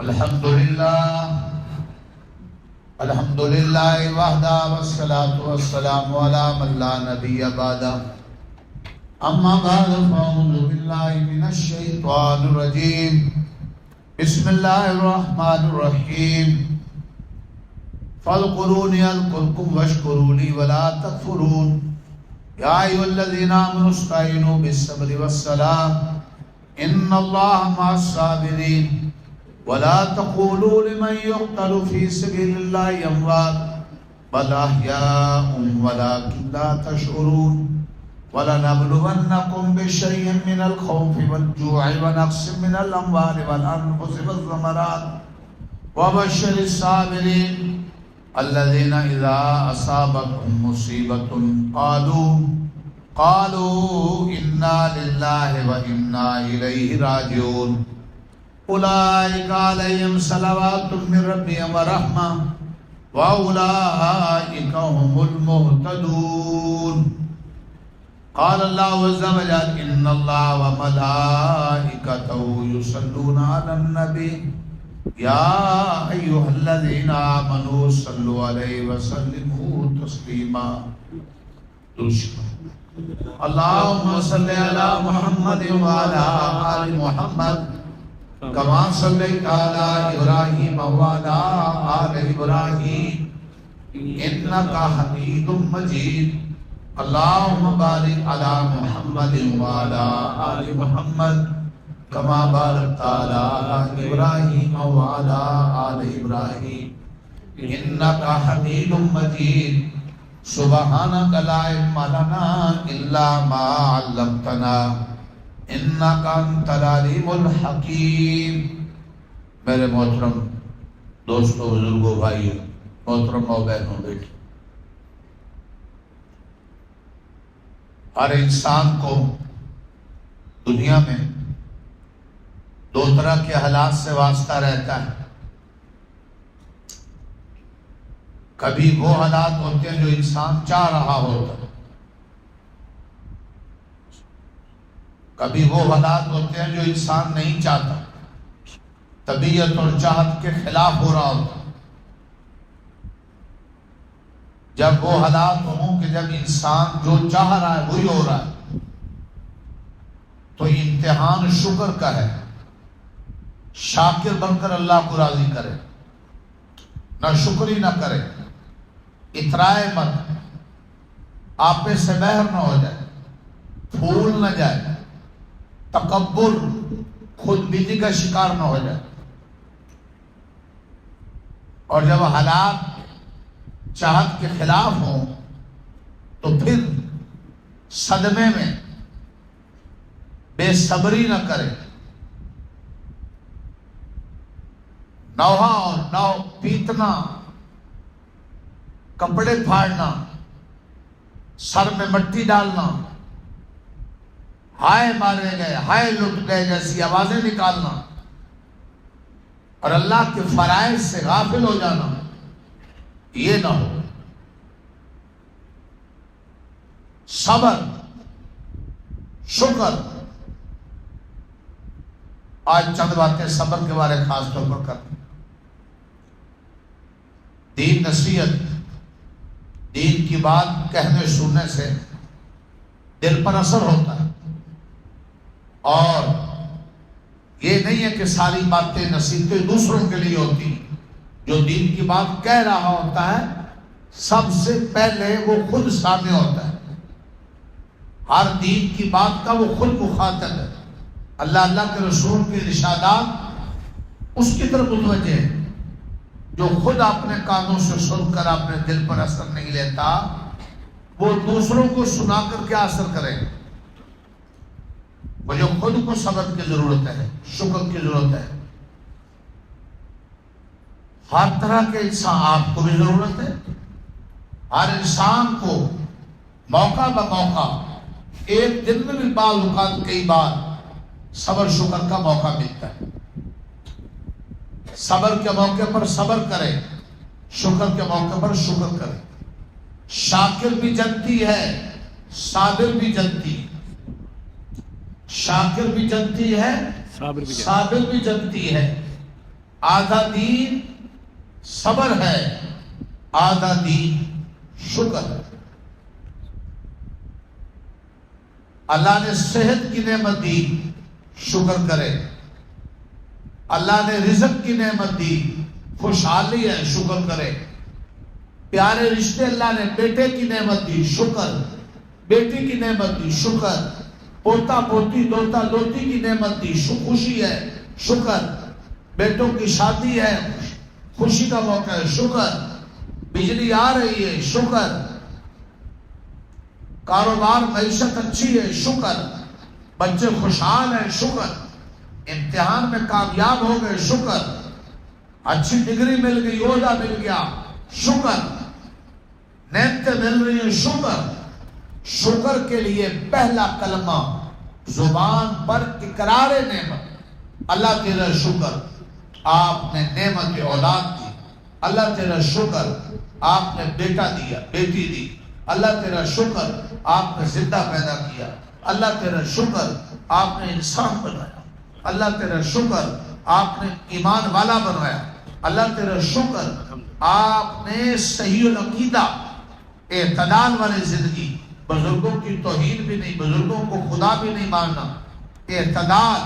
الحمدللہ وحدہ والصلاة والسلام علی من لا نبی بعدہ اما بعد فاعوذ باللہ من الشیطان الرجیم بسم اللہ الرحمن الرحیم فاذکرونی اذکرکم واشکروا ولا تکفرون یا ایھا الذین آمنوا استعینوا بالصبر والصلاۃ ان اللہ مع الصابرین ولا تقولوا لمن يقتل في سبيل الله اموات بل احياء ولكن لا تشعرون ولنبلونكم بشيء من الخوف والجوع ونقص من الاموال والانفس والثمرات وبشر الصابرين الذين اذا اصابتهم مصيبة قالوا انا لله وانا اليه راجعون اولئک علیہم صلوات من ربهم ورحمہ واولئک هم المہتدون قال اللہ عز وجل ان اللہ وملائکته یصلون علی النبی یا ایھا الذین آمنوا صلوا علیہ وسلموا تسلیما اللہم صل علی محمد وعلی آل محمد کما صلیت علی ابراہیم وعلی آل ابراہیم انک حمید مجید اللہم بارک علی محمد وعلی آل محمد کما بارکت علی ابراہیم وعلی آل ابراہیم انک حمید مجید سبحانک لا علم لنا الا ما علمتنا انکا انت العلیم الحکیم۔ میرے محترم دوستو، بزرگوں، بھائیو، محترم ماں بہنوں، بیٹی، ہر انسان کو دنیا میں دو طرح کے حالات سے واسطہ رہتا ہے۔ کبھی وہ حالات ہوتے ہیں جو انسان چاہ رہا ہوتا ہے، کبھی وہ حالات ہوتے ہیں جو انسان نہیں چاہتا، طبیعت اور چاہت کے خلاف ہو رہا ہوتا۔ جب وہ حالات ہوں کہ جب انسان جو چاہ رہا ہے وہی ہو رہا ہے، تو امتحان شکر کا ہے۔ شاکر بن کر اللہ کو راضی کرے، نہ شکری نہ کرے، اترائے مت، آپے سے بہر نہ ہو جائے، پھول نہ جائے، تکبر، خود بینی کا شکار نہ ہو جائے۔ اور جب حالات چاہت کے خلاف ہوں تو پھر صدمے میں بے صبری نہ کرے، نوحہ اور نو پیٹنا، کپڑے پھاڑنا، سر میں مٹی ڈالنا، ہائے مارے گئے، ہائے لٹ گئے جیسی آوازیں نکالنا، اور اللہ کے فرائض سے غافل ہو جانا، یہ نہ ہو۔ صبر، شکر۔ آج چند باتیں صبر کے بارے خاص طور پر کرتے ہیں۔ دین نصیحت، دین کی بات کہنے سننے سے دل پر اثر ہوتا ہے، اور یہ نہیں ہے کہ ساری باتیں نصیحتیں دوسروں کے لیے ہوتی ہیں۔ جو دین کی بات کہہ رہا ہوتا ہے سب سے پہلے وہ خود سامنے ہوتا ہے، ہر دین کی بات کا وہ خود مخاطب ہے۔ اللہ کے رسول کے ارشادات اس کی طرف متوجہ ہے۔ جو خود اپنے کانوں سے سن کر اپنے دل پر اثر نہیں لیتا، وہ دوسروں کو سنا کر کیا اثر کرے گا؟ مجھے خود کو صبر کی ضرورت ہے، شکر کی ضرورت ہے۔ ہر طرح کے انسان، آپ کو بھی ضرورت ہے۔ ہر انسان کو موقع بموقع، ایک دن میں بھی بعض اوقات کئی بار صبر شکر کا موقع ملتا ہے۔ صبر کے موقع پر صبر کرے، شکر کے موقع پر شکر کرے۔ شاکر بھی جنتی ہے، صابر بھی جنتی ہے۔ شاکر بھی جنتی ہے، صابر بھی جنتی ہے۔ آدھا دین صبر ہے، آدھا دین شکر ہے۔ اللہ نے صحت کی نعمت دی، شکر کرے۔ اللہ نے رزق کی نعمت دی، خوشحالی ہے، شکر کرے۔ پیارے رشتے اللہ نے، بیٹے کی نعمت دی، شکر۔ بیٹی کی نعمت دی، شکر۔ پوتا پوتی دوتا دوتی کی نعمت دی، خوشی ہے، شکر۔ بیٹوں کی شادی ہے، خوشی کا موقع ہے، شکر۔ بجلی آ رہی ہے، شکر۔ کاروبار معیشت اچھی ہے، شکر۔ بچے خوشحال ہیں، شکر۔ امتحان میں کامیاب ہو گئے، شکر۔ اچھی ڈگری مل گئی، عہدہ مل گیا، شکر۔ نعمتیں مل رہی ہیں، شکر۔ شکر کے لیے پہلا کلمہ زبان پر اقرار نعمت۔ اللہ تیرا شکر، آپ نے نعمت اولاد دی۔ اللہ تیرا شکر، آپ نے بیٹا دیا، بیٹی دی۔ اللہ تیرا شکر، آپ نے زندہ پیدا کیا۔ اللہ تیرا شکر، آپ نے انسان بنایا۔ اللہ تیرا شکر، آپ نے ایمان والا بنایا۔ اللہ تیرا شکر، آپ نے صحیح العقیدہ، اعتدال والی زندگی، بزرگوں کی توہین بھی نہیں، بزرگوں کو خدا بھی نہیں ماننا، اعتدال۔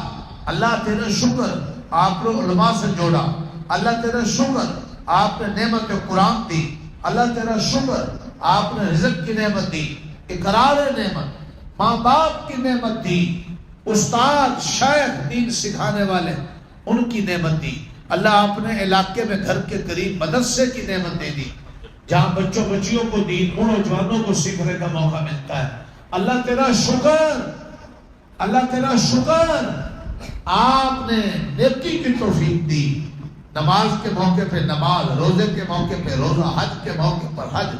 اللہ تیرا شکر، آپ نے علماء سے جوڑا۔ اللہ تیرا شکر، آپ نے نعمت قرآن دی۔ اللہ تیرا شکر، آپ نے رزق کی نعمت دی، اقرار نعمت، ماں باپ کی نعمت دی، استاد شیخ دین سکھانے والے ان کی نعمت دی۔ اللہ آپ نے علاقے میں گھر کے قریب مدرسے کی نعمت دے دی، جہاں بچوں بچیوں کو دین، نوجوانوں کو سیکھنے کا موقع ملتا ہے۔ اللہ تیرا شکر، اللہ تیرا شکر، آپ نے نیکی کی توفیق دی۔ نماز کے موقع پہ نماز، روزے کے موقع پہ روزہ، حج کے موقع پر حج،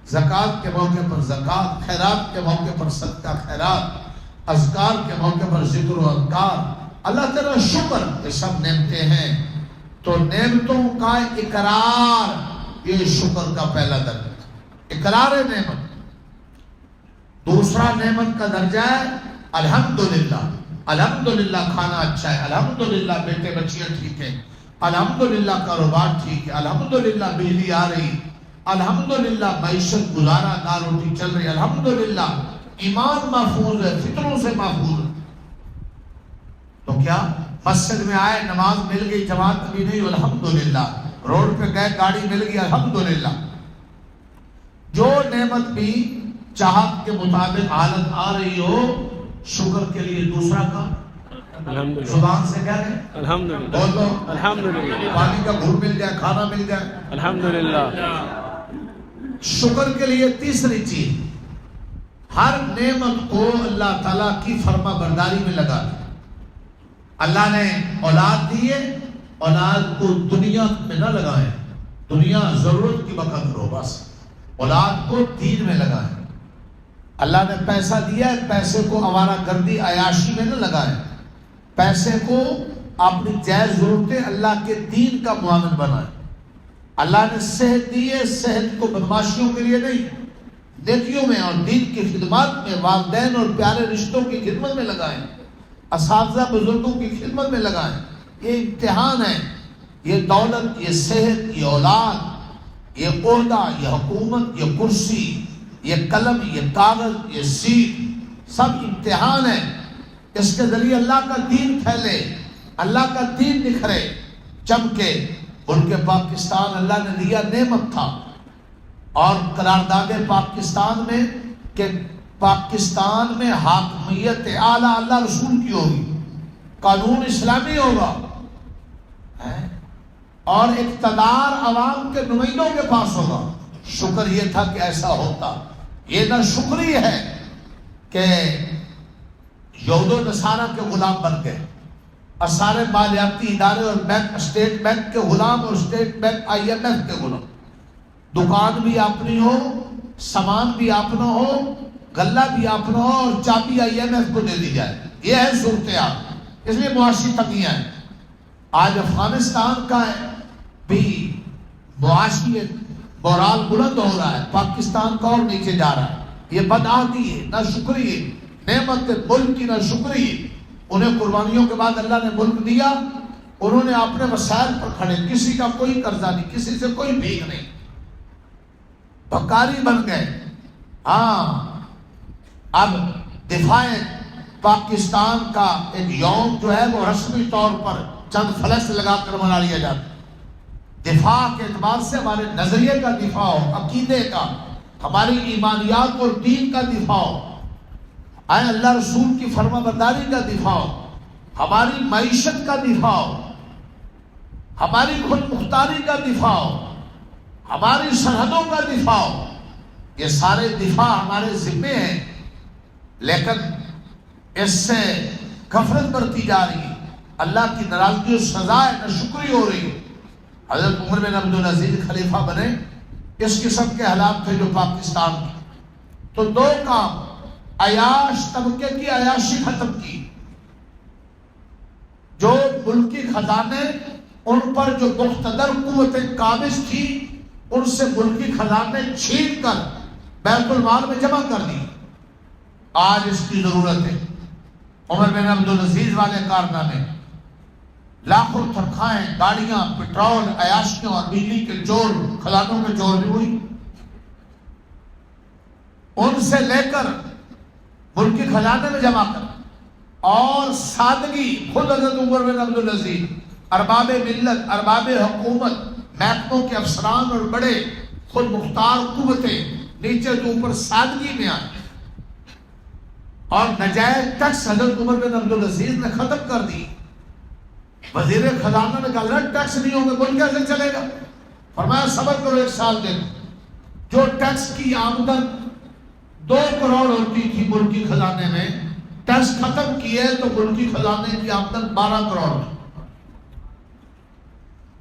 زکوٰۃ کے موقع پر زکوٰۃ، خیرات کے موقع پر صدقہ خیرات، اذکار کے موقع پر ذکر و اذکار۔ اللہ تیرا شکر، یہ سب نعمتیں ہیں۔ تو نعمتوں کا اقرار، یہ شکر کا پہلا درجہ، اقرار نعمت۔ دوسرا نعمت کا درجہ ہے الحمدللہ۔ الحمدللہ کھانا اچھا ہے، الحمدللہ بیٹے بچیاں ٹھیک ہیں، الحمدللہ کاروبار ٹھیک ہے، الحمدللہ بجلی آ رہی، الحمدللہ معیشت گزارا، دال روٹی چل رہی، الحمدللہ ایمان محفوظ ہے، فتنوں سے محفوظ ہے۔ تو کیا مسجد میں آئے، نماز مل گئی، جماعت بھی نہیں، الحمدللہ۔ روڈ پہ گئے، گاڑی مل گئی، الحمدللہ۔ جو نعمت بھی چاہت کے مطابق حالت آ رہی ہو، شکر کے لیے دوسرا کام الحمدللہ، زبان سے کہہ رہے ہیں الحمدللہ، بولو، الحمدللہ، پانی کا گھونٹ مل جائے، کھانا مل جائے۔ الحمدللہ۔ شکر کے لیے تیسری چیز، ہر نعمت کو اللہ تعالیٰ کی فرما برداری میں لگا دیں۔ اللہ نے اولاد دی ہے، اولاد کو دنیا میں نہ لگائیں، دنیا ضرورت کی وقت کرو، بس اولاد کو دین میں لگائیں۔ اللہ نے پیسہ دیا ہے، پیسے کو آوارہ گردی عیاشی میں نہ لگائیں، پیسے کو اپنی جائز ضرورتیں اللہ کے دین کا معاون بنائیں۔ اللہ نے صحت دی ہے، صحت کو بدماشیوں کے لیے نہیں، نیکیوں میں اور دین کی خدمات میں، والدین اور پیارے رشتوں کی خدمت میں لگائیں، اساتذہ بزرگوں کی خدمت میں لگائیں۔ یہ امتحان ہے، یہ دولت، یہ صحت، یہ اولاد، یہ عہدہ، یہ حکومت، یہ کرسی، یہ قلم، یہ کاغذ، یہ سیٹ، سب امتحان ہے۔ اس کے ذریعے اللہ کا دین پھیلے، اللہ کا دین نکھرے، چمکے۔ ملک پاکستان اللہ نے دیا نعمت تھا، اور قرارداد پاکستان میں کہ پاکستان میں حاکمیت اعلیٰ اللہ رسول کی ہوگی، قانون اسلامی ہوگا، اور اقتدار عوام کے نمائندوں کے پاس ہوگا۔ شکر یہ تھا کہ ایسا ہوتا۔ یہ نہ شکری ہے کہ یہود و نصارہ کے غلام بن گئے، اور سارے مالیاتی ادارے اور بینک، اسٹیٹ بینک کے غلام اور اسٹیٹ بینک IMF کے غلام، دکان بھی اپنی ہو، سامان بھی اپنا ہو، غلہ بھی اپنا ہو، اور چابی IMF کو دے دی جائے۔ یہ ہے صورتحال، اس لیے معاشی تنگیاں ہیں۔ آج افغانستان کا بھی معاشی بحران بلند ہو رہا ہے، پاکستان کا اور نیچے جا رہا ہے۔ یہ بدعہدی ہے، نہ شکری ہے، نعمت ملک کی نہ شکری ہے۔ انہیں قربانیوں کے بعد اللہ نے ملک دیا، انہوں نے اپنے وسائل پر کھڑے، کسی کا کوئی قرضہ نہیں، کسی سے کوئی بھیک نہیں، بھکاری بن گئے۔ ہاں اب دفاع پاکستان کا ایک یوم جو ہے وہ رسمی طور پر چند فلش لگا کر منا لیا جاتا ہے۔ دفاع کے اعتبار سے ہمارے نظریے کا دفاع ہو، عقیدے کا، ہماری ایمانیات اور دین کا دفاع ہو، آئے اللہ رسول کی فرما برداری کا دفاع ہو، ہماری معیشت کا دفاع ہو، ہماری خود مختاری کا دفاع ہو، ہماری سرحدوں کا دفاع ہو۔ یہ سارے دفاع ہمارے ذمے ہیں، لیکن اس سے غفلت برتی جا رہی ہے، اللہ کی ناراضگی و سزا ہے، ناشکری ہو رہی ہے۔ حضرت عمر بن عبدالعزیز خلیفہ بنے، اس قسم کے حالات تھے جو پاکستان کی، تو دو کام، عیاش طبقے کی عیاشی ختم کی، جو ملکی خزانے ان پر جو مقتدر قوتیں قابض تھی ان سے ملکی خزانے چھین کر بیت المال میں جمع کر دی۔ آج اس کی ضرورت ہے۔ عمر بن عبدالعزیز والے کارنامے، لاکھوں تنخواہیں، گاڑیاں، پٹرول، عیاشیوں اور بجلی کے چور، خزانوں کے چور بھی ہوئی، ان سے لے کر ملکی خزانے میں جمع کر، اور سادگی، خود حضرت عمر بن عبدالعزیز، ارباب ملت، ارباب حکومت، محکموں کے افسران اور بڑے خود مختار قوتیں نیچے تو اوپر سادگی میں آئے، اور نجائز ٹیکس حضرت عمر بن عبدالعزیز نے ختم کر دی۔ وزیر خزانہ نے کہا ٹیکس نہیں ہوگا، ملک کیسے چلے گا؟ فرمایا صبر کرو، ایک سال دے دو۔ جو ٹیکس کی آمدن 2 کروڑ ہوتی تھی ملکی خزانے میں، ٹیکس ختم کیے تو ملکی خزانے کی آمدن 12 کروڑ ہے۔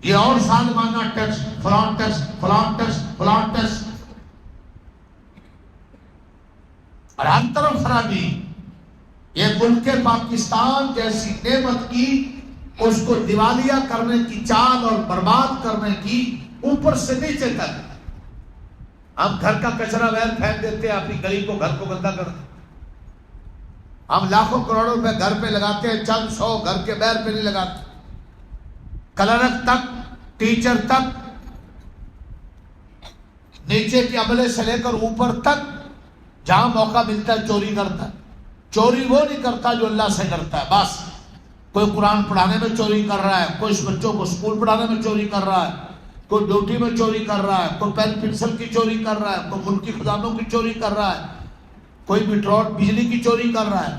یہ اور ظالمانہ ٹیکس، فلان ٹیکس، فلان ٹیکس، فلان ٹیکس، اور ہر طرف خرابی۔ یہ ملک پاکستان جیسی نعمت کی، اس کو دیوالیہ کرنے کی چال اور برباد کرنے کی، اوپر سے نیچے تک۔ ہم گھر کا کچرا ویل پھینک دیتے ہیں، اپنی گلی کو، گھر کو گندا کرتے ہیں۔ ہم لاکھوں کروڑوں روپے گھر پہ لگاتے ہیں، چند 100 گھر کے بیر پہ نہیں لگاتے۔ کلرک تک، ٹیچر تک، نیچے کے عملے سے لے کر اوپر تک، جہاں موقع ملتا ہے چوری کرتا ہے۔ چوری وہ نہیں کرتا جو اللہ سے کرتا ہے، بس۔ کوئی قرآن پڑھانے میں چوری کر رہا ہے، کوئی بچوں کو اسکول پڑھانے میں چوری کر رہا ہے، کوئی ڈیوٹی میں چوری کر رہا ہے، کوئی پین پنسل کی چوری کر رہا ہے، کوئی ملکی خزانوں کی چوری کر رہا ہے، کوئی پٹرول بجلی کی چوری کر رہا ہے۔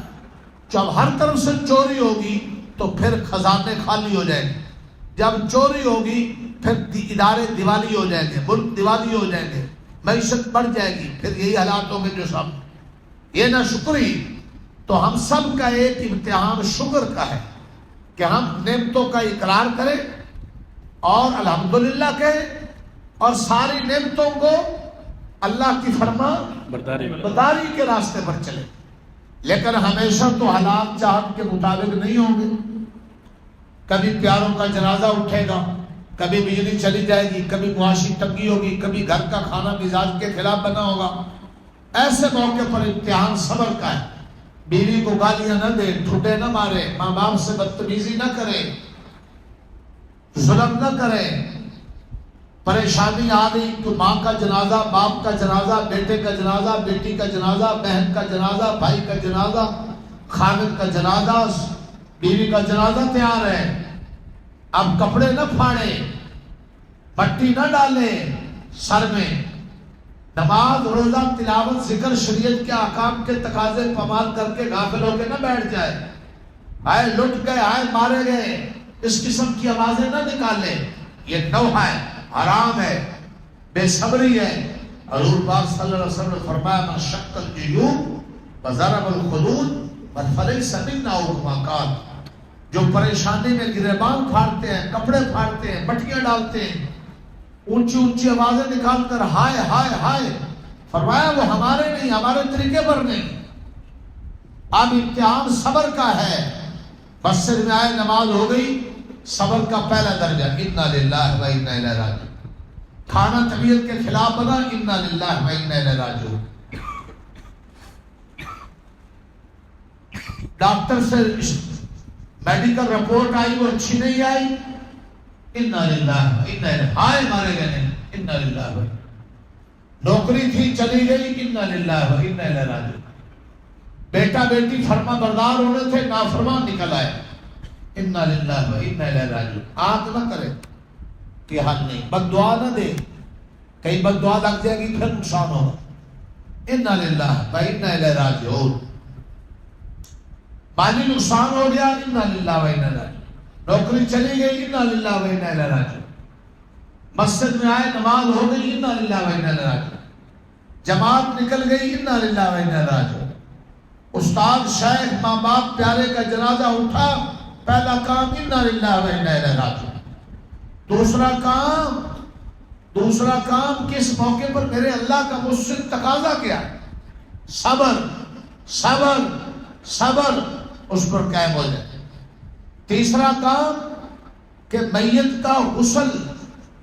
جب ہر طرف سے چوری ہوگی تو پھر خزانے خالی ہو جائیں گے، جب چوری ہوگی پھر ادارے دیوالی ہو جائیں گے، ملک دیوالی ہو جائیں گے، معیشت بڑھ جائے گی، پھر یہی حالات ہوں گے جو سب۔ یہ نہ شکری، تو ہم سب کا ایک امتحان شکر کا ہے کہ ہم نعمتوں کا اقرار کریں اور الحمدللہ کہیں، اور ساری نعمتوں کو اللہ کی فرما برداری کے راستے پر چلیں۔ لیکن ہمیشہ تو حالات چاہت کے مطابق نہیں ہوں گے، کبھی پیاروں کا جنازہ اٹھے گا، کبھی بجلی چلی جائے گی، کبھی معاشی تنگی ہوگی، کبھی گھر کا کھانا مزاج کے خلاف بنا ہوگا۔ ایسے موقع پر امتحان صبر کا ہے۔ بیوی کو گالیاں نہ دے، ٹھٹے نہ مارے، ماں باپ سے بدتمیزی نہ کرے، ظلم نہ کرے۔ پریشانی آ گئی تو ماں کا جنازہ، باپ کا جنازہ، بیٹے کا جنازہ، بیٹی کا جنازہ، بہن کا جنازہ، بھائی کا جنازہ، خامد کا جنازہ، بیوی کا جنازہ تیار ہے۔ اب کپڑے نہ پھاڑے، پٹی نہ ڈالے سر میں، نماز، روزہ، تلاوت، ذکر، شریعت کے احکام کے تقاضے پامال کر کے غافل ہو کے نہ بیٹھ جائے۔ آئے لٹ گئے، آئے مارے گئے، اس قسم کی آوازیں نہ نکالے۔ یہ نوحہ ہے، حرام ہے، بے صبری ہے۔ حضور پاک صلی اللہ علیہ وسلم نے فرمایا من شق الجیوب وضرب الخدود فلیس منا او کما قال، جو پریشانی میں گریبان پھاڑتے ہیں، کپڑے پھاڑتے ہیں، مٹیاں ڈالتے ہیں، اونچی اونچی آوازیں نکال کر ہائے ہائے ہائے، فرمایا وہ ہمارے نہیں، ہمارے طریقے پر نہیں۔ اب امتحان صبر کا ہے۔ مسجد میں آئے، نماز ہو گئی، صبر کا پہلا درجہ انا للہ و انا الیہ راجعون۔ کھانا طبیعت کے خلاف بنا، انا للہ و انا الیہ راجعون۔ ڈاکٹر سے میڈیکل رپورٹ آئی وہ اچھی نہیں آئی، انا للہ انا الیہ، ہائے مارے گئے نہیں، انا للہ، نوکری تھی چلی گئی، انا للہ انا الیہ راجعون، بیٹا بیٹی فرما بردار ہونے تھے نافرمان نکل آئے، انا للہ انا الیہ راجعون۔ آنکھ نہ کرے کہ حل نہیں، بد دعا نہ دے، کہیں بد دعا لگ جائے گی پھر نقصان ہوگا، انا للہ وانا الیہ راجعون۔ مالی نقصان ہو گیا، انا للہ وانا الیہ راجعون۔ نوکری چلی گئی، انا للہ وانا الیہ راجعون۔ مسجد میں آئے نماز ہو گئی، انا للہ وانا الیہ راجعون۔ جماعت نکل گئی، انا للہ وانا الیہ راجعون۔ استاد شیخ ماں باپ پیارے کا جنازہ اٹھا، پہلا کام انا للہ وانا الیہ راجعون۔ دوسرا کام کس موقع پر میرے اللہ کا مجھ سے تقاضا کیا، صبر صبر صبر اس پر قائم ہو جائے۔ تیسرا کام کہ میت کا غسل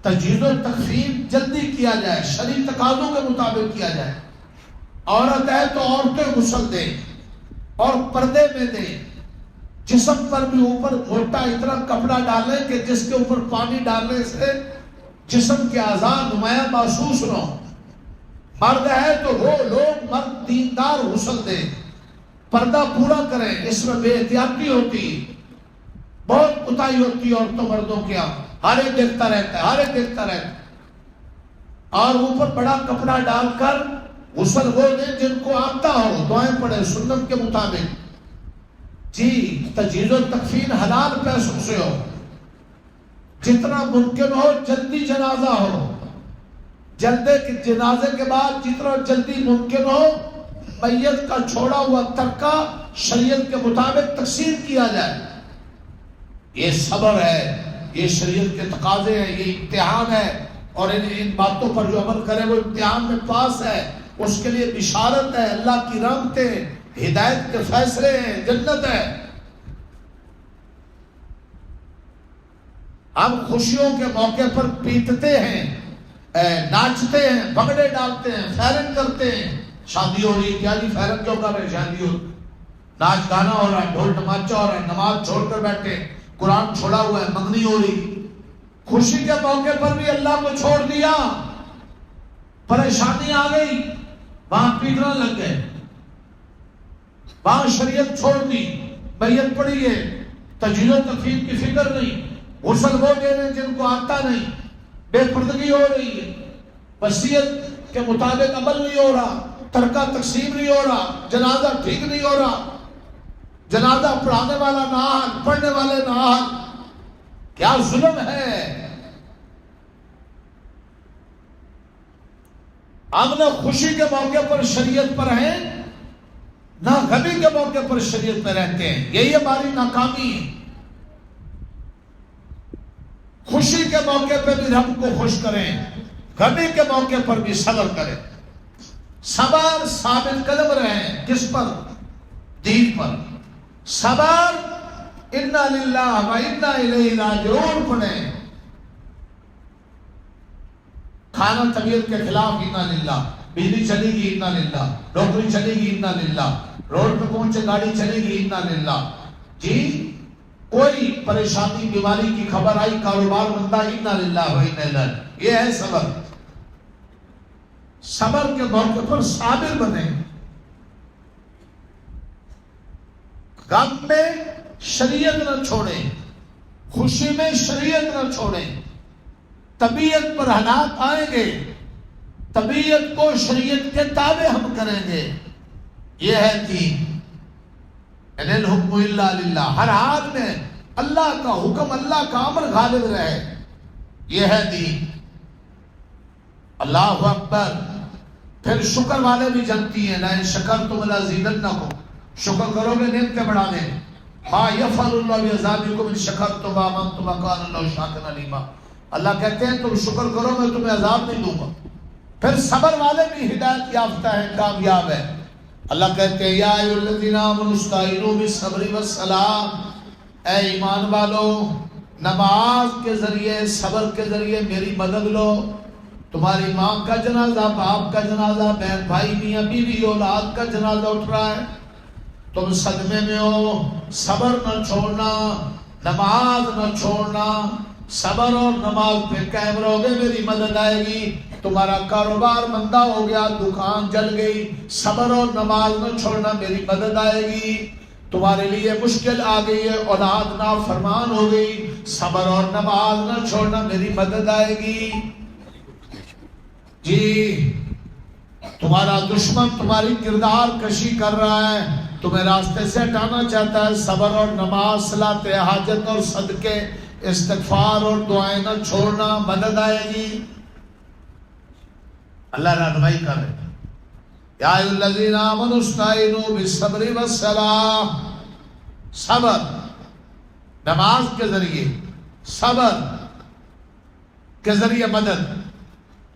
تجہیز و تکفین جلدی کیا جائے، شرعی تقاضوں کے مطابق کیا جائے۔ عورت ہے تو عورتیں غسل دیں اور پردے میں دیں، جسم پر بھی اوپر موٹا اتنا کپڑا ڈالیں کہ جس کے اوپر پانی ڈالنے سے جسم کے اعضاء نمایاں محسوس نہ ہو۔ مرد ہے تو وہ لوگ مرد دیندار غسل دیں، پردہ پورا کریں، اس میں بے احتیاطی ہوتی، بہت کوتاہی ہوتی ہے عورتوں مردوں کے یہاں، ہر ایک دیکھتا رہتا ہے، اور اوپر بڑا کپڑا ڈال کر غسل وہ دیں جن کو آتا ہو، دعائیں پڑھیں سنت کے مطابق۔ جی تجہیز و تکفین حلال پیسوں سے ہو، جتنا ممکن ہو جلدی جنازہ ہو، جنازے کے بعد جتنا جلدی ممکن ہو میت کا چھوڑا ہوا ترکہ شریعت کے مطابق تقسیم کیا جائے۔ یہ صبر ہے، یہ شریعت کے تقاضے ہیں، یہ امتحان ہے، اور ان باتوں پر جو عمل کرے وہ امتحان میں پاس ہے، اس کے لیے بشارت ہے، اللہ کی رحمتیں، ہدایت کے فیصلے ہیں، جنت ہے۔ ہم خوشیوں کے موقع پر پیٹتے ہیں، ناچتے ہیں، بھنگڑے ڈالتے ہیں، فیرن کرتے ہیں۔ شادی ہو رہی ہے، کیا جی فیرن کیوں کر رہے ہیں؟ شادی ہو، ناچ گانا ہو رہا ہے، ڈھول ڈماچا ہو رہا ہے، نماز چھوڑ کر بیٹھے، قرآن چھوڑا ہوا ہے، منگنی ہو رہی۔ خوشی کے موقع پر بھی اللہ کو چھوڑ دیا، پریشانی آ گئی، وہاں پیٹنا لگ گئے، وہاں شریعت چھوڑ دی، میت پڑی ہے، تجہیز و تکفین کی فکر نہیں، غسل وہ دے رہے جن کو آتا نہیں، بے پردگی ہو رہی ہے، وصیت کے مطابق عمل نہیں ہو رہا، ترکہ تقسیم نہیں ہو رہا، جنازہ ٹھیک نہیں ہو رہا، جنازہ پڑھانے والا نہ حال، پڑھنے والے نہ حال۔ کیا ظلم ہے! ہم نہ خوشی کے موقع پر شریعت پر ہیں، نہ غمی کے موقع پر شریعت میں رہتے ہیں، یہی ہماری ناکامی ہے۔ خوشی کے موقع پہ بھی رب کو خوش کریں، غمی کے موقع پر بھی صبر کریں۔ صبر ثابت قدم رہیں، کس پر؟ دین پر۔ صبر انا للہ و انا الیہ راجعون پڑھیں۔ کھانا طبیعت کے خلاف انا للہ، بجلی چلے گی انا للہ، نوکری چلے گی انا للہ، روڈ پہ پہنچے گاڑی چلے گی انا للہ۔ جی کوئی پریشانی بیماری کی خبر آئی، کاروبار بندہ، انا للہ و انا الیہ۔ یہ ہے صبر۔ صبر کے موقع پر صابر بنیں، غم میں شریعت نہ چھوڑیں، خوشی میں شریعت نہ چھوڑیں۔ طبیعت پر حالات آئیں گے، طبیعت کو شریعت کے تابع ہم کریں گے، یہ ہے دین۔ ان الحکم الا للہ، ہر حال میں اللہ کا حکم، اللہ کا امر غالب رہے، یہ ہے دین۔ اللہ اکبر۔ پھر شکر والے بھی جانتی ہیں، لئن شکرتم لازیدنکم، شکر کرو گے نعمتیں بڑھا دیں۔ ہاں یفعل اللہ بعذابکم ان شکرتم وآمنتم وکان اللہ شاکرا علیما۔ اللہ کہتے ہیں تم شکر کرو میں تمہیں عذاب نہیں دوں گا۔ پھر صبر والے بھی ہدایت یافتہ ہیں، کامیاب ہیں۔ اللہ کہتے ہیں یا ایھا الذین آمنوا استعینوا بالصبر والصلاۃ، اے ایمان والو نماز کے ذریعے، صبر کے ذریعے میری مدد لو۔ تمہاری ماں کا جنازہ، باپ کا جنازہ، بہن بھائی، میاں بیوی، اولاد کا جنازہ اٹھ رہا ہے، تم صدمے میں ہو، صبر نہ چھوڑنا، نماز نہ چھوڑنا، صبر اور نماز پہ قائم رہو گے، میری مدد آئے گی۔ تمہارا کاروبار مندہ ہو گیا، دکان جل گئی، صبر اور نماز نہ چھوڑنا، میری مدد آئے گی۔ تمہارے لیے مشکل آ گئی ہے، اولاد نافرمان ہو گئی، صبر اور نماز نہ چھوڑنا، میری مدد آئے گی۔ جی تمہارا دشمن تمہاری کردار کشی کر رہا ہے، تمہیں راستے سے ہٹانا چاہتا ہے، صبر اور نماز، صلاۃ حاجت اور صدقے، استغفار اور دعائیں نہ چھوڑنا، مدد آئے گی۔ اللہ رہنمائی کر رہے ہیں، یا ایھا الذین آمنوا استعینوا بالصبر والصلاۃ، صبر نماز کے ذریعے، صبر کے ذریعے مدد۔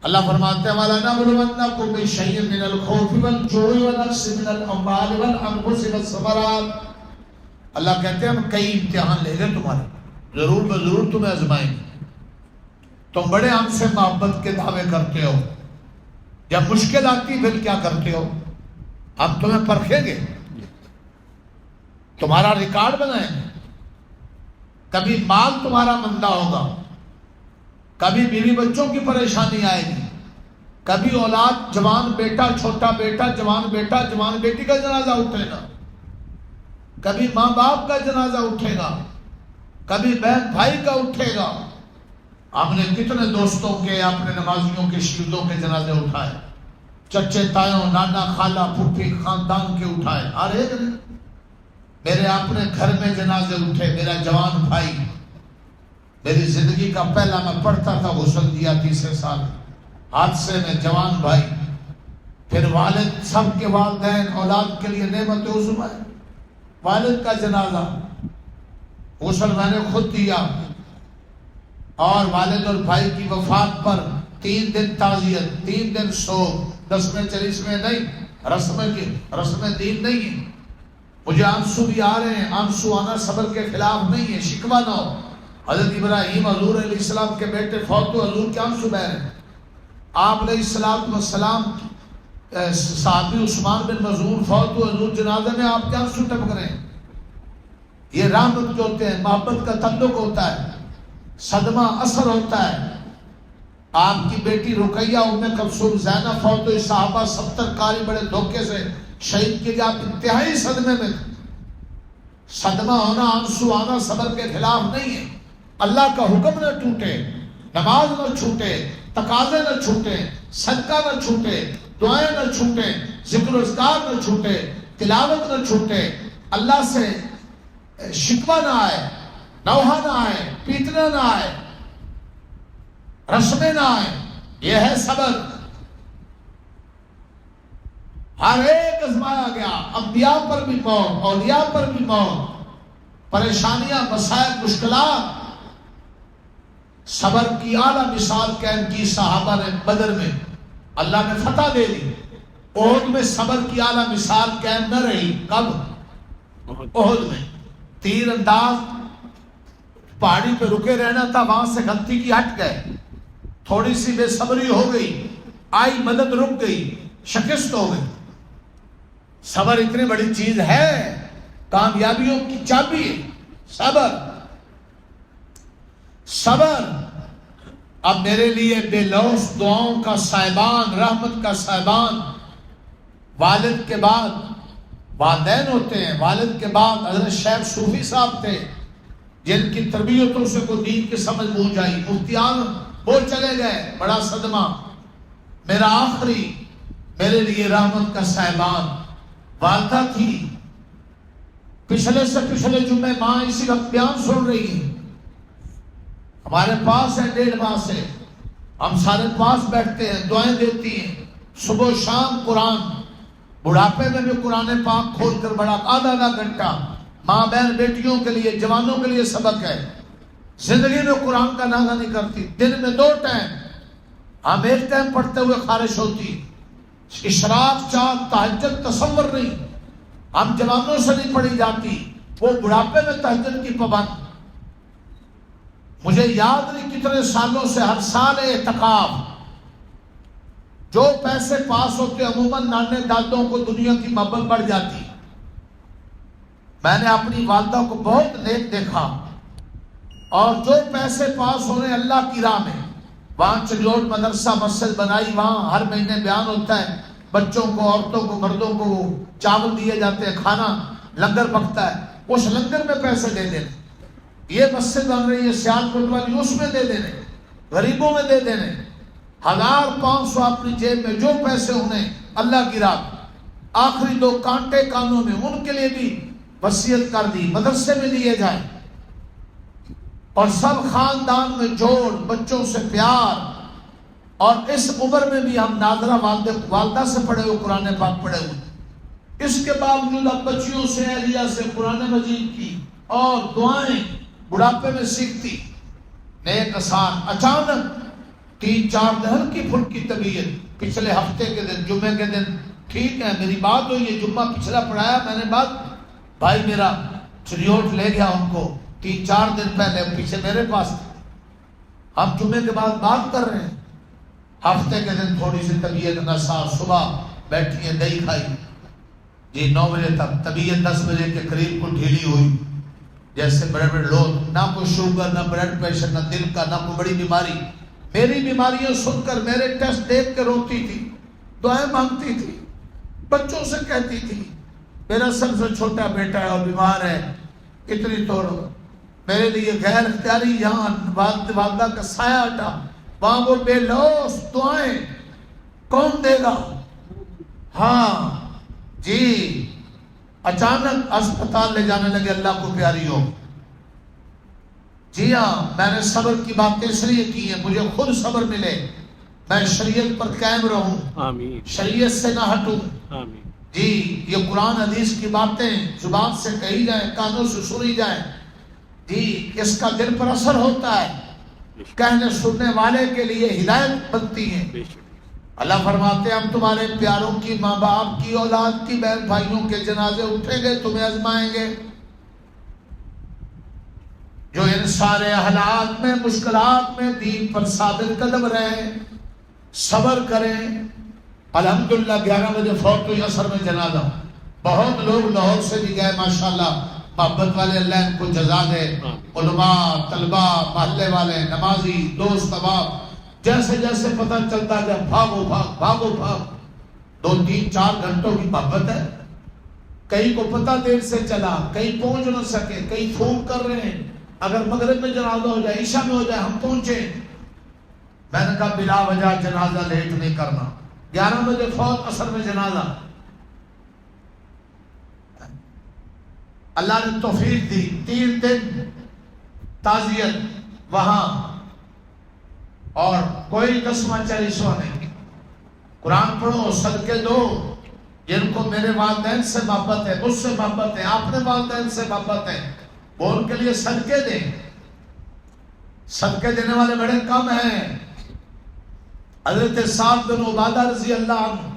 اللہ فرماتے ہیں وَلَنَبْلُوَنَّكُم بِشَيْءٍ مِّنَ الْخَوْفِ وَالْجُوعِ وَنَقْصٍ مِّنَ الْأَمْوَالِ وَالْأَنفُسِ وَالثَّمَرَاتِ۔ اللہ کہتے ہیں ہم کئی امتحان لے گئے تمہارے، ضرور بضرور تمہیں آزمائیں گے۔ تم بڑے ہم سے محبت کے دعوے کرتے ہو، جب مشکل آتی پھر کیا کرتے ہو؟ ہم تمہیں پرکھیں گے، تمہارا ریکارڈ بنائیں گے۔ کبھی مال تمہارا مندہ ہوگا، کبھی بیوی بچوں کی پریشانی آئے گی، کبھی اولاد، جوان بیٹا، چھوٹا بیٹا، جوان بیٹا، جوان بیٹی کا جنازہ اٹھے گا، کبھی ماں باپ کا جنازہ اٹھے گا، کبھی بہن بھائی کا اٹھے گا۔ ہم نے کتنے دوستوں کے، اپنے نمازیوں کے، شہیدوں کے جنازے اٹھائے، چچے تایوں، نانا، خالہ، پھوپھی، خاندان کے اٹھائے، ہر ایک نے۔ میرے اپنے گھر میں جنازے اٹھے، میرا جوان بھائی، میری زندگی کا پہلا، میں پڑھتا تھا غسل دیا 3 سال، حادثے میں جوان بھائی، پھر والد، سب کے والدین اولاد کے لیے نعمت عظمی ہے، والد کا جنازہ، غسل میں نے خود دیا، اور والد اور بھائی کی وفات پر 3 دن تعزیت، 3 دن سوگ، رسمیں چریسمیں نہیں، رسمیں دین نہیں ہے۔ مجھے آنسو بھی آ رہے ہیں، آنسو آنا صبر کے خلاف نہیں ہے، شکوہ نہ ہو۔ حضرت ابراہیم حضور علیہ السلام کے بیٹے فوت ہوئے، حضور کے آنسو بہہ رہے ہیں۔ آپ علیہ السلام صحابی عثمان بن مظعون فوت ہوئے، حضور جنازے میں آپ کے آنسو ٹپک رہے ہیں۔ یہ رحمت جو ہوتے ہیں، محبت کا تعلق ہوتا ہے، صدمہ اثر ہوتا ہے۔ آپ کی بیٹی رقیہ ام کلثوم زینب فوت ہوئی، صحابہ 70 قاری بڑے دھوکے سے شہید کیے گئے، آپ انتہائی صدمے میں تھے۔ صدمہ ہونا، آنسو آنا صبر کے خلاف نہیں ہے۔ اللہ کا حکم نہ ٹوٹے، نماز نہ چھوٹے، تقاضے نہ چھوٹے، صدقہ نہ چھوٹے، دعائیں نہ چھوٹے، ذکر و اذکار نہ چھوٹے، تلاوت نہ چھوٹے، اللہ سے شکوہ نہ آئے، نوحہ نہ آئے، پیٹنا نہ آئے، رسمیں نہ آئے۔ یہ ہے صبر۔ ہر ایک آزمایا گیا، انبیاء پر بھی موت، اولیاء پر بھی موت، پریشانیاں، مسائل، مشکلات۔ صبر کی اعلیٰ مثال قائم کی صحابہ نے بدر میں، اللہ نے فتح دے دی۔ احد میں صبر کی اعلیٰ مثال قائم نہ رہی۔ کب؟ احد میں تیر انداز، پہاڑی پہ رکے رہنا تھا، وہاں سے غلطی کی ہٹ گئے، تھوڑی سی بے صبری ہو گئی، آئی مدد رک گئی، شکست ہو گئی۔ صبر اتنی بڑی چیز ہے، کامیابیوں کی چابی ہے صبر۔ صبر اب میرے لیے بے لوث دعاؤں کا صاحبان، رحمت کا صاحبان، والد کے بعد والدین ہوتے ہیں، والد کے بعد حضرت شیخ صوفی صاحب تھے، جن کی تربیتوں سے کوئی دین کی سمجھ بوجھ آئی، مفتیان وہ چلے گئے، بڑا صدمہ۔ میرا آخری، میرے لیے رحمت کا صاحبان والدہ تھی۔ پچھلے سے پچھلے جمعے ماں اسی وقت بیان سن رہی ہے، ہمارے پاس ہے 1.5 ماہ سے، ہم سارے پاس بیٹھتے ہیں، دعائیں دیتی ہیں، صبح و شام قرآن، بڑھاپے میں بھی قرآن پاک کھول کر بڑا آدھا گھنٹہ ماں بہن بیٹیوں کے لیے، جوانوں کے لیے سبق ہے۔ زندگی میں قرآن کا ناغہ نہیں کرتی، دن میں 2 ٹائم، ہم 1 ٹائم پڑھتے ہوئے خارش ہوتی، اشراق، چاند، تہجد تصور نہیں، ہم جوانوں سے نہیں پڑھی جاتی، وہ بڑھاپے میں تہجد کی پابند۔ مجھے یاد نہیں کتنے سالوں سے ہر سال اعتکاف، جو پیسے پاس ہوتے عموماً نانے دادوں کو دنیا کی محبت بڑھ جاتی، میں نے اپنی والدہ کو بہت نیک دیکھا، اور جو پیسے پاس ہونے اللہ کی راہ میں، وہاں چلیوٹ مدرسہ مسجد بنائی، وہاں ہر مہینے بیان ہوتا ہے، بچوں کو، عورتوں کو، مردوں کو چاول دیے جاتے ہیں، کھانا لنگر پکتا ہے، اس لنگر میں پیسے دے دینے، یہ مسجد بن رہی ہے سیالکوٹ والی، اس میں دے دینے، غریبوں میں دے دینے، 1500 اپنی جیب میں جو پیسے انہیں اللہ کی راہ، آخری 2 کانٹے کانوں میں ان کے لیے بھی وصیت کر دی، مدرسے میں لیے جائیں، اور سب خاندان میں جوڑ، بچوں سے پیار، اور اس عمر میں بھی ہم ناظرہ والدہ سے پڑھے ہوئے، قرآن پاک پڑھے ہوئے، اس کے باوجود اب بچیوں سے، اہلیہ سے قرآن مجید کی اور دعائیں بڑھاپے میں سیکھتی، نیک آسان۔ اچانک 3-4 دن کی پھلکی طبیعت، پچھلے ہفتے کے دن، جمعے کے دن ٹھیک ہے، میری بات ہوئی ہے، جمعہ پچھلا پڑھایا میں نے بات، بھائی میرا چریوٹ لے گیا ان کو 3-4 دن پہلے، پیچھے میرے پاس، ہم جمعے کے بعد بات کر رہے ہیں، ہفتے کے دن تھوڑی سی طبیعت ناساز، صبح بیٹھی ہے، دہی کھائی جی 9 بجے تک، طبیعت 10 بجے کے قریب کو ڈھیلی ہوئی، جیسے بڑے بڑے لوگ، نہ کوئی شوگر، نہ بلڈ پریشر، نہ دل کا، نہ کوئی بڑی بیماری، میری بیماریاں سن کر، میرے ٹیسٹ دیکھ کے روتی تھی، دعائیں مانگتی تھی، بچوں سے کہتی تھی میرا سب سے چھوٹا بیٹا ہے اور بیمار ہے، اتنی تو میرے لیے غیر اختیاری یہاں والدہ کا سایہ ہٹا، وہاں وہ بے لوث دعائیں کون دے گا؟ ہاں جی، اچانک اسپتال لے جانے لگے، اللہ کو پیاری ہو۔ جی ہاں، میں نے صبر کی باتیں اس لیے کی ہیں، مجھے خود صبر ملے، میں شریعت پر قائم رہوں، آمین، شریعت سے نہ ہٹوں۔ آمین، جی، یہ قرآن حدیث کی باتیں زبان سے کہی جائیں، کانوں سے سنی جائیں، جی اس کا دل پر اثر ہوتا ہے، کہنے سننے والے کے لیے ہدایت بنتی ہے۔ اللہ فرماتے ہیں ہم تمہارے پیاروں کی، ماں باپ کی، اولاد کی، بہن بھائیوں کے جنازے اٹھیں گے، تمہیں آزمائیں گے۔ جو ان سارے حالات میں، مشکلات میں دین پر ثابت قدم رہیں، صبر کریں۔ الحمدللہ 11 بجے فوت ہوئی، عصر میں جنازہ، بہت لوگ لاہور سے بھی گئے، ماشاءاللہ، محبت والے، اللہ ان کو جزا دے، علماء، طلباء، محلے والے، نمازی، دوست احباب، جیسے جیسے پتہ چلتا گیا، بھاگو بھاگ، بھاگو بھاگ، 2-3-4 گھنٹوں کی محبت ہے۔ کئی کو پتہ دیر سے چلا، کئی پہنچ نہ سکے، کئی فون کر رہے ہیں اگر مغرب میں جنازہ ہو جائے، عشاء میں ہو جائے، ہم پہنچے۔ میں نے کہا بلا وجہ جنازہ لیٹ نہیں کرنا، 11 بجے فوت، عصر میں جنازہ۔ اللہ نے توفیق دی، 3 دن تعزیت وہاں، اور کوئی قسمہ چالیسواں نہیں، قرآن پڑھو، صدقے دو، جن کو میرے والدین سے محبت ہے، مجھ سے محبت ہے، اپنے والدین سے محبت ہے، وہ ان کے لیے صدقے دیں۔ صدقے دینے والے بڑے کم ہیں۔ حضرت سعد بن عبادہ رضی اللہ عنہ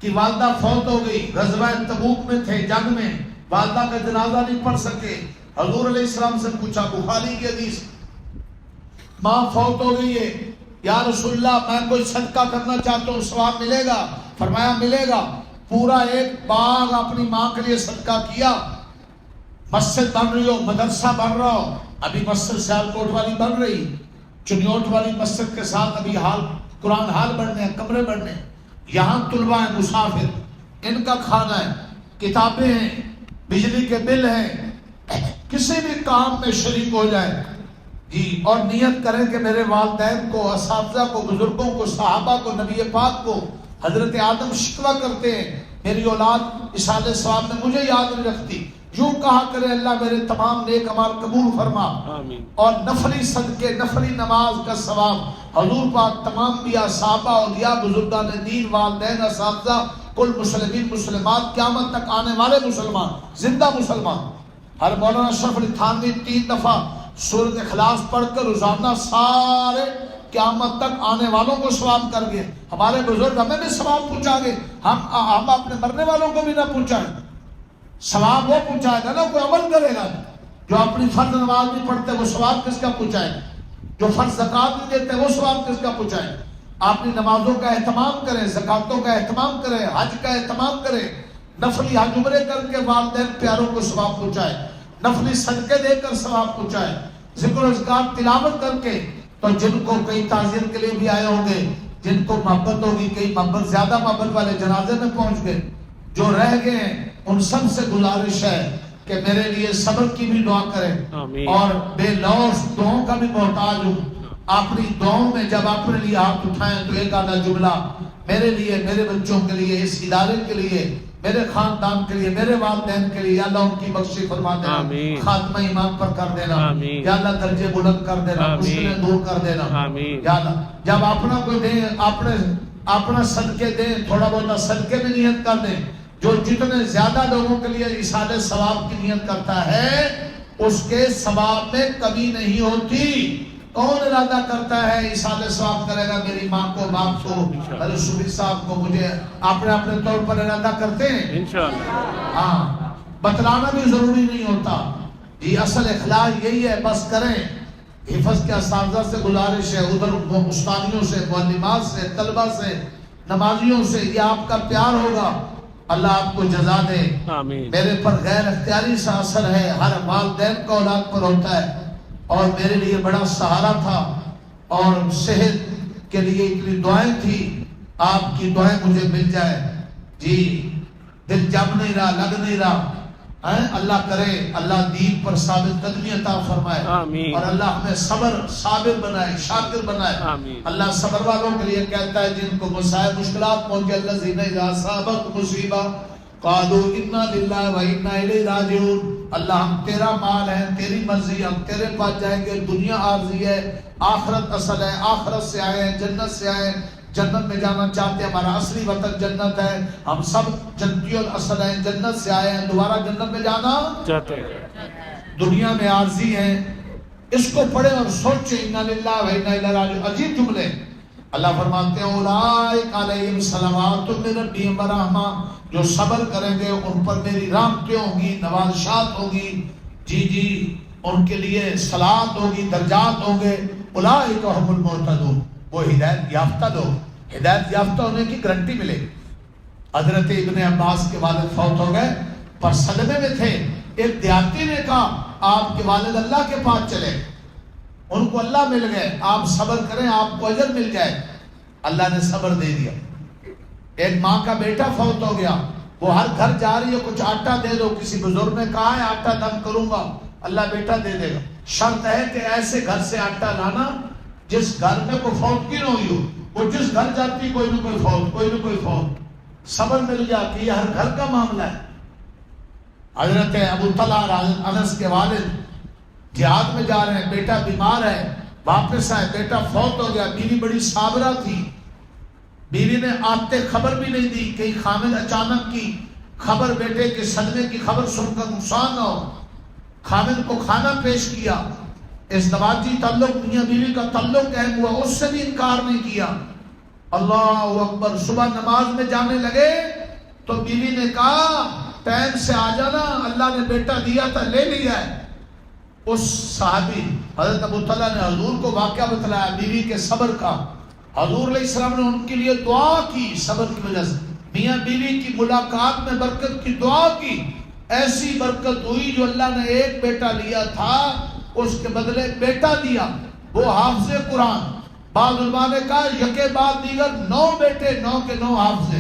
کی والدہ فوت ہو گئی، غزوہ تبوک میں تھے، جنگ میں، والدہ کا جنازہ نہیں پڑھ سکے، حضور علیہ السلام سے پوچھا، بخاری کی حدیث، ماں فوت ہو گئی ہے، یا رسول اللہ میں کوئی صدقہ کرنا چاہتا ہوں، ثواب ملے گا؟ فرمایا ملے گا۔ پورا ایک باغ اپنی ماں کے لیے صدقہ کیا۔ مسجد بن رہی ہو، مدرسہ بن رہا ہو، ابھی مسجد سیالکوٹ والی بن رہی، چنیوٹ والی مسجد کے ساتھ ابھی حال قرآن حال بننے ہیں، کمرے بننے ہیں، یہاں طلبہ ہیں، مسافر، ان کا کھانا ہے، کتابیں ہیں، بجلی کے بل ہیں، کسی بھی کام میں شریک ہو جائے جی، اور نیت کریں کہ میرے والدین کو، اساتذہ کو، بزرگوں کو، صحابہ کو، نبی پاک کو، حضرت آدم شکوہ کرتے ہیں میری اولاد اصالِ ثواب میں مجھے یاد نہیں رکھتی، یوں کہا کرے اللہ میرے تمام نیک اعمال قبول فرما، آمین، اور نفلی صدقے، نفلی نماز کا ثواب حضور پاک تمام انبیاء، صحابہ، اولیاء، بزرگان دین، والدین، اساتذہ، کل مسلمین، مسلمات، قیامت تک آنے والے مسلمان، زندہ مسلمان، ہر مولانا اشرف علی تھانوی 3 دفعہ سورۃ اخلاص پڑھ کر روزانہ سارے قیامت تک آنے والوں کو ثواب کر گئے۔ ہمارے بزرگ ہمیں بھی ثواب پہنچا گئے، ہم اپنے مرنے والوں کو بھی نہ پہنچائیں، ثواب وہ پہنچائے گا نا، کوئی عمل کرے گا۔ جو اپنی فرض نماز نہیں پڑھتے وہ ثواب کس کا پہنچائے؟ جو فرض زکوٰۃ نہیں دیتے وہ ثواب کس کا پہنچائے؟ اپنی نمازوں کا اہتمام کریں، زکاتوں کا اہتمام کریں، حج کا اہتمام کریں، نفلی حج عمرے کر کے والدین پیاروں کو ثواب پہنچائے، نفلی صدقے دے کر ثواب پہنچائے، ذکر و اذکار تلاوت کر کے. تو جن کو کئی تعزیت کے لیے بھی آئے ہوں گے، جن کو محبت ہوگی، کئی محبت زیادہ محبت والے جنازے میں پہنچ گئے، جو رہ گئے ہیں ان سب سے گزارش ہے کہ میرے لیے صبر کی بھی دعا کریں. اور بے لوث دعاؤں کا بھی محتاج ہوں. اپنی دعاؤں میں جب اپنے لیے ہاتھ اٹھائیں تو ایک آدھا جملہ میرے لیے، میرے بچوں کے لیے، اس ادارے کے لیے، میرے خاندان کے لیے، میرے والدین کے لیے، یا اللہ ان کی بخشی فرما دینا، خاتمہ ایمان پر کر دینا، یا اللہ درجے بلند کر دینا، مشکلیں دور کر دینا. یا اللہ جب اپنا کوئی دیں، اپنا صدقے دیں، تھوڑا بہت صدقے میں نیت کر دیں. جو جتنے زیادہ لوگوں کے لیے ایصال ثواب کی نیت کرتا ہے اس کے ثواب میں کمی نہیں ہوتی. کون ارادہ کرتا ہے ایصال ثواب کرے گا میری ماں کو، باپ کو، علی شبیر صاحب کو، مجھے اپنے طور پر ارادہ کرتے ہیں انشاءاللہ. ہاں بتلانا بھی ضروری نہیں ہوتا. یہ اصل اخلاق یہی ہے، بس کریں. حفظ کے اساتذہ سے گزارش ہے، ادھر استادیوں سے، معلمات سے، طلبہ سے، نمازیوں سے، یہ آپ کا پیار ہوگا. اللہ آپ کو جزا دے. میرے پر غیر اختیاری سا اثر ہے، ہر والدین کا اولاد پر ہوتا ہے، اور میرے لیے بڑا سہارا تھا، اور صحت کے لیے اتنی دعائیں تھی. آپ کی دعائیں مجھے مل جائے. جی دل جم نہیں رہا، لگ نہیں رہا. اللہ کرے اللہ دین پر ثابت قدمی عطا فرمائے، اور اللہ ہمیں صابر بنائے، شاکر بنائے. اللہ صبر والوں کے لیے کہتا ہے جن کو مصائب مشکلات پہنچے، الذین اذا اصابتهم مصیبہ قالوا انا للہ و انا الیہ راجعون. اللہ ہم تیرا مال ہے، تیری مرضی، ہم تیرے پاس جائیں گے. دنیا عارضی ہے، آخرت اصل ہے. آخرت سے آئے ہیں، جنت سے آئے ہیں، جنت میں جانا چاہتے ہیں. ہمارا اصلی وطن جنت ہے. ہم سب جنتیوں اصل ہیں، جنت سے آئے ہیں، دوبارہ جنت میں جانا چاہتے ہیں. دنیا میں عارضی ہیں. اس کو پڑھیں اور سوچیں، انا للہ و انا الیہ راجعون. عجیب جملے. اللہ فرماتے ہیں اولئک علیہم صلوات من ربہم ورحمہ. جو صبر کریں گے ان پر میری رحمتیں ہوں گی، نوازشات ہوگی. جی ان کے لیے صلات ہوگی، درجات ہوں گے. اولئک هم المہتدون. وہ ہدایت یافتہ لوگ، ہدایت یافتہ ہونے کی گارنٹی ملے. حضرت ابن عباس کے والد فوت ہو گئے، پر صدمے میں تھے. ایک دیہاتی نے کہا آپ کے والد اللہ کے پاس چلے، ان کو اللہ مل گئے، آپ صبر کریں آپ کو اجر مل جائے. اللہ نے صبر دے دیا. ایک ماں کا بیٹا فوت ہو گیا، وہ ہر گھر جا رہی ہے، کچھ آٹا دے دو. کسی بزرگ نے کہا ہے آٹا دم کروں گا، اللہ بیٹا دے دے گا. شرط ہے کہ ایسے گھر سے آٹا لانا جس گھر میں کوئی فوت کی نہ ہوئی ہو. وہ جس گھر جاتی کوئی نہ کوئی فوت، کوئی نہ کوئی فوت. صبر مل جاتی، یہ ہر گھر کا معاملہ ہے. حضرت ابو طلحہ انس کے والد جہاد میں جا رہے ہیں، بیٹا بیمار ہے، واپس آئے، بیٹا فوت ہو گیا. بیوی بڑی صابرہ تھی، بیوی نے آتے خبر بھی نہیں دی. کہیں خامد اچانک کی خبر، بیٹے کے صدمے کی خبر سن کر نقصان نہ ہو. خامد کو کھانا پیش کیا. ازدواجی تعلق، میاں بیوی کا تعلق اہم ہوا، اس سے بھی انکار نہیں کیا. اللہ اکبر. صبح نماز میں جانے لگے تو بیوی نے کہا ٹائم سے آ جانا، اللہ نے بیٹا دیا تھا لے لیا ہے. اس صحابی حضرت ابو طلحہ نے حضور کو واقعہ بتلایا بیوی کے صبر کا. حضور علیہ السلام نے ان کے لیے دعا کی صبر کی وجہ سے. میاں بیوی کی ملاقات میں برکت کی دعا کی. ایسی برکت ہوئی جو اللہ نے ایک بیٹا لیا تھا اس کے بدلے بیٹا دیا، وہ حافظ قرآن. بعض علماء نے کہا یکے بعد دیگر 9 بیٹے، 9 کے 9 حافظ.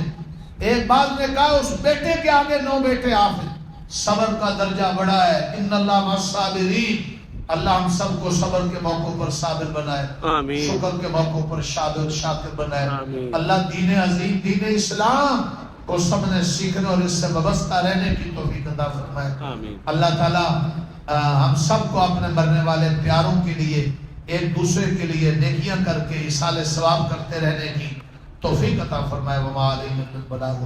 ایک بعض نے کہا اس بیٹے کے آگے 9 بیٹے حافظ. صبر کا درجہ بڑا ہے. ان اللہ مع الصابرین. اللہ ہم سب کو صبر کے موقع پر صابر بنائے، آمین. شکر کے موقع پر شاکر بنائے. آمین. اللہ دین عظیم، دین اسلام کو سب نے سیکھنے اور اس سے وابستہ رہنے کی توفیق عطا فرمائے. آمین. اللہ تعالی ہم سب کو اپنے مرنے والے پیاروں کے لیے، ایک دوسرے کے لیے نیکیاں کر کے ایصال ثواب کرتے رہنے کی توفیق عطا فرمائے. وما علینا الا البلاغ.